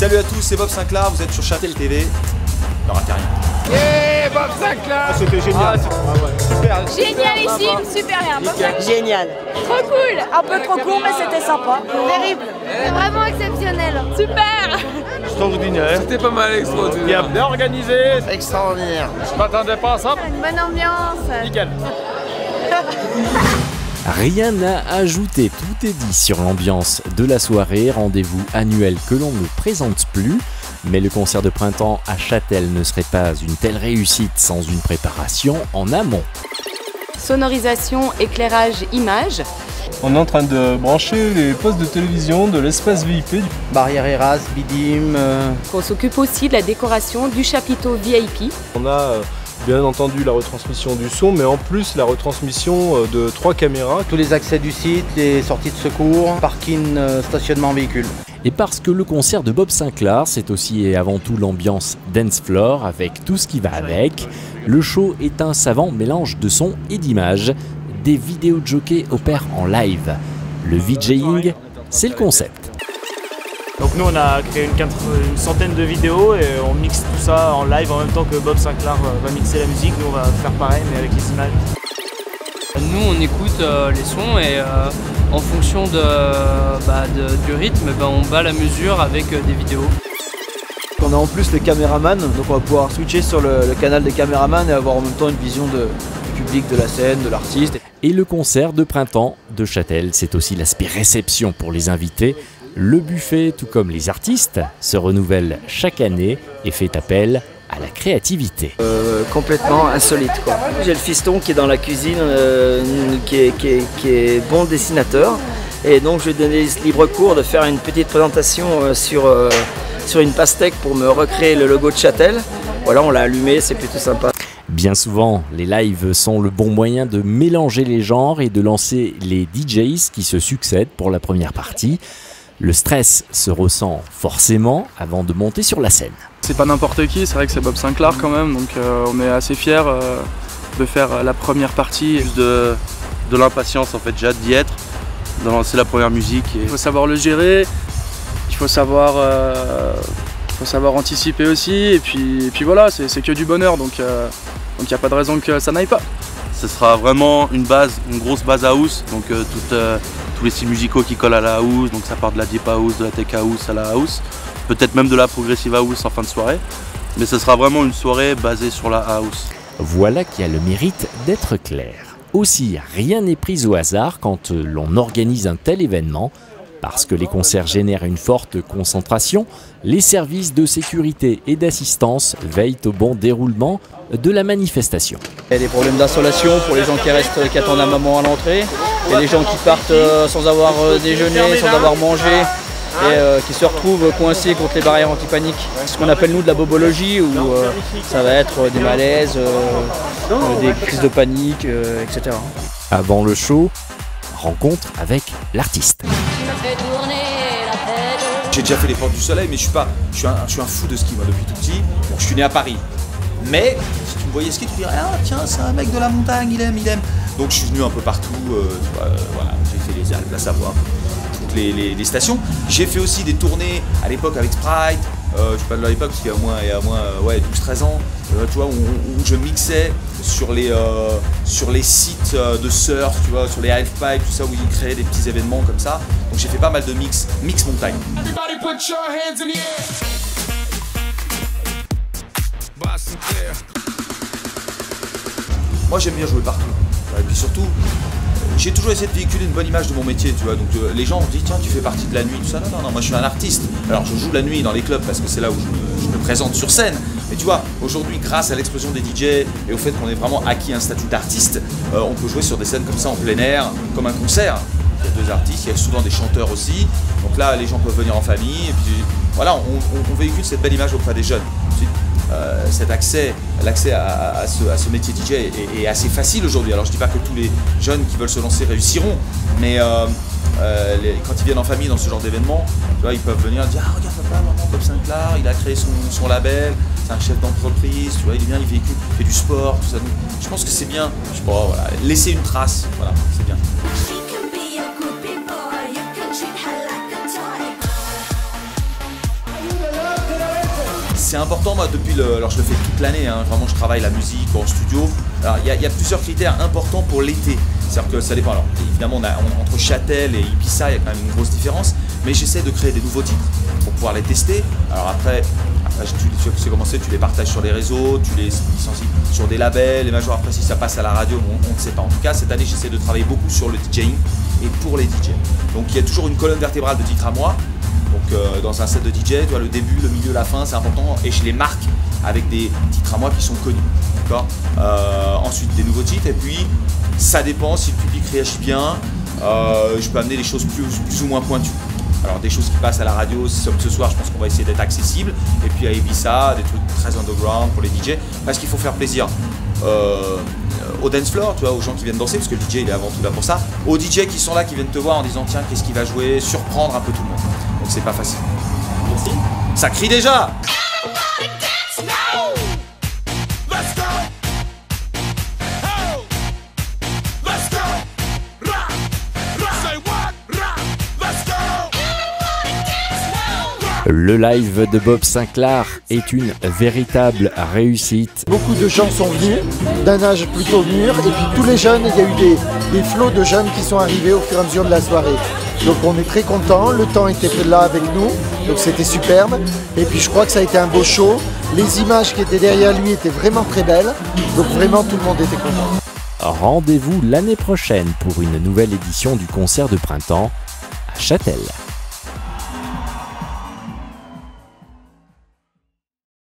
Salut à tous, c'est Bob Sinclair, vous êtes sur Châtel TV. Ne ratez rien. Yeah, Bob Sinclair. C'était génial. Super. Génialissime, super bien. Génial. Trop cool. Un peu trop court, mais c'était sympa. Terrible. C'est vraiment exceptionnel. Super. Extraordinaire. C'était pas mal extraordinaire. Bien organisé. Extraordinaire. Je m'attendais pas à ça. Une bonne ambiance. Nickel. Rien à ajouter, tout est dit sur l'ambiance de la soirée, rendez-vous annuel que l'on ne présente plus. Mais le concert de printemps à Châtel ne serait pas une telle réussite sans une préparation en amont. Sonorisation, éclairage, image. On est en train de brancher les postes de télévision de l'espace VIP. Barrière Eras, Bidim. On s'occupe aussi de la décoration du chapiteau VIP. On a bien entendu la retransmission du son, mais en plus la retransmission de 3 caméras. Tous les accès du site, les sorties de secours, parking, stationnement véhicule. Et parce que le concert de Bob Sinclair, c'est aussi et avant tout l'ambiance dance floor avec tout ce qui va avec, le show est un savant mélange de sons et d'images. Des vidéos de jockeys opèrent en live. Le VJing, c'est le concept. Donc nous on a créé une centaine de vidéos et on mixe tout ça en live en même temps que Bob Sinclair va mixer la musique. Nous on va faire pareil mais avec les images. Nous on écoute les sons et en fonction du rythme, on bat la mesure avec des vidéos. On a en plus les caméramans, donc on va pouvoir switcher sur le canal des caméramans et avoir en même temps une vision du public, de la scène, de l'artiste. Et le concert de printemps de Châtel, c'est aussi l'aspect réception pour les invités. Le buffet, tout comme les artistes, se renouvelle chaque année et fait appel à la créativité. Complètement insolite, quoi. J'ai le fiston qui est dans la cuisine, qui est bon dessinateur. Et donc je lui ai donné libre cours de faire une petite présentation sur une pastèque pour me recréer le logo de Châtel. Voilà, on l'a allumé, c'est plutôt sympa. Bien souvent, les lives sont le bon moyen de mélanger les genres et de lancer les DJs qui se succèdent pour la première partie. Le stress se ressent forcément avant de monter sur la scène. C'est pas n'importe qui, c'est vrai que c'est Bob Sinclair quand même, donc on est assez fiers de faire la première partie. Juste de l'impatience en fait, j'ai hâte d'y être, de lancer la première musique. Il faut savoir le gérer, il faut savoir anticiper aussi, et puis voilà, c'est que du bonheur, donc il n'y a pas de raison que ça n'aille pas. Ce sera vraiment une grosse base house, donc tous les styles musicaux qui collent à la house, donc ça part de la deep house, de la tech house à la house, peut-être même de la progressive house en fin de soirée, mais ce sera vraiment une soirée basée sur la house. Voilà qui a le mérite d'être clair. Aussi, rien n'est pris au hasard quand l'on organise un tel événement. Parce que les concerts génèrent une forte concentration, les services de sécurité et d'assistance veillent au bon déroulement de la manifestation. Il y a des problèmes d'insolation pour les gens qui attendent un moment à l'entrée. Il y a des gens qui partent sans avoir déjeuné, sans avoir mangé et qui se retrouvent coincés contre les barrières anti-panique. C'est ce qu'on appelle nous de la bobologie où ça va être des malaises, des crises de panique, etc. Avant le show, rencontre avec l'artiste. J'ai déjà fait les Portes du Soleil, mais je suis un fou de ski moi depuis tout petit. Donc je suis né à Paris. Mais si tu me voyais skier, tu dirais ah tiens c'est un mec de la montagne, il aime. Donc je suis venu un peu partout. Voilà, j'ai fait les Alpes, la Savoie, toutes les stations. J'ai fait aussi des tournées à l'époque avec Sprite. Je parle de l'époque parce qu'il y a moins 12-13 ans, tu vois, où je mixais sur les sites de surf, tu vois, sur les halfpipes, tout ça, où ils créaient des petits événements comme ça. Donc j'ai fait pas mal de mix montagne. Moi j'aime bien jouer partout. Et puis surtout, j'ai toujours essayé de véhiculer une bonne image de mon métier, tu vois. Donc les gens ont dit tiens tu fais partie de la nuit, tout ça. Non, moi je suis un artiste. Alors je joue la nuit dans les clubs parce que c'est là où je me présente sur scène. Mais tu vois, aujourd'hui grâce à l'explosion des DJ et au fait qu'on ait vraiment acquis un statut d'artiste, on peut jouer sur des scènes comme ça en plein air, comme un concert. Il y a deux artistes, il y a souvent des chanteurs aussi. Donc là les gens peuvent venir en famille et puis voilà, on véhicule cette belle image auprès des jeunes. L'accès à ce métier DJ est assez facile aujourd'hui. Alors je ne dis pas que tous les jeunes qui veulent se lancer réussiront, mais quand ils viennent en famille dans ce genre d'événement, ils peuvent venir dire ah regarde papa, maman, Bob Sinclair, il a créé son label, c'est un chef d'entreprise, tu vois, il est bien, il véhicule, il fait du sport, tout ça. Donc, je pense que c'est bien, je sais pas, voilà, laisser une trace, voilà, c'est bien. c'est important, moi, alors je le fais toute l'année, hein, vraiment je travaille la musique en studio. Alors il y a plusieurs critères importants pour l'été. C'est-à-dire que ça dépend. Alors évidemment, entre Châtel et Ibiza, il y a quand même une grosse différence. Mais j'essaie de créer des nouveaux titres pour pouvoir les tester. Alors après tu sais comment c'est, tu les partages sur les réseaux, tu les licencies sur des labels, les majors. Après, si ça passe à la radio, on ne sait pas. En tout cas, cette année, j'essaie de travailler beaucoup sur le DJing et pour les DJ. Donc il y a toujours une colonne vertébrale de titres à moi. Donc dans un set de DJ, tu vois, le début, le milieu, la fin, c'est important. Et je les marque avec des titres à moi qui sont connus. D'accord. Ensuite, des nouveaux titres. Et puis, ça dépend si le public réagit bien. Je peux amener des choses plus ou moins pointues. Alors des choses qui passent à la radio, ce soir je pense qu'on va essayer d'être accessible. Et puis à Ibiza, des trucs très underground pour les DJ. Parce qu'il faut faire plaisir au dance floor, tu vois, aux gens qui viennent danser, parce que le DJ il est avant tout là pour ça. Aux DJ qui sont là, qui viennent te voir en disant tiens, qu'est-ce qu'il va jouer, surprendre un peu tout le monde. Donc c'est pas facile. Merci. Ça crie déjà. Le live de Bob Sinclar est une véritable réussite. Beaucoup de gens sont venus, d'un âge plutôt mûr, et puis tous les jeunes, il y a eu des flots de jeunes qui sont arrivés au fur et à mesure de la soirée. Donc on est très contents, le temps était là avec nous, donc c'était superbe. Et puis je crois que ça a été un beau show, les images qui étaient derrière lui étaient vraiment très belles, donc vraiment tout le monde était content. Rendez-vous l'année prochaine pour une nouvelle édition du concert de printemps à Châtel.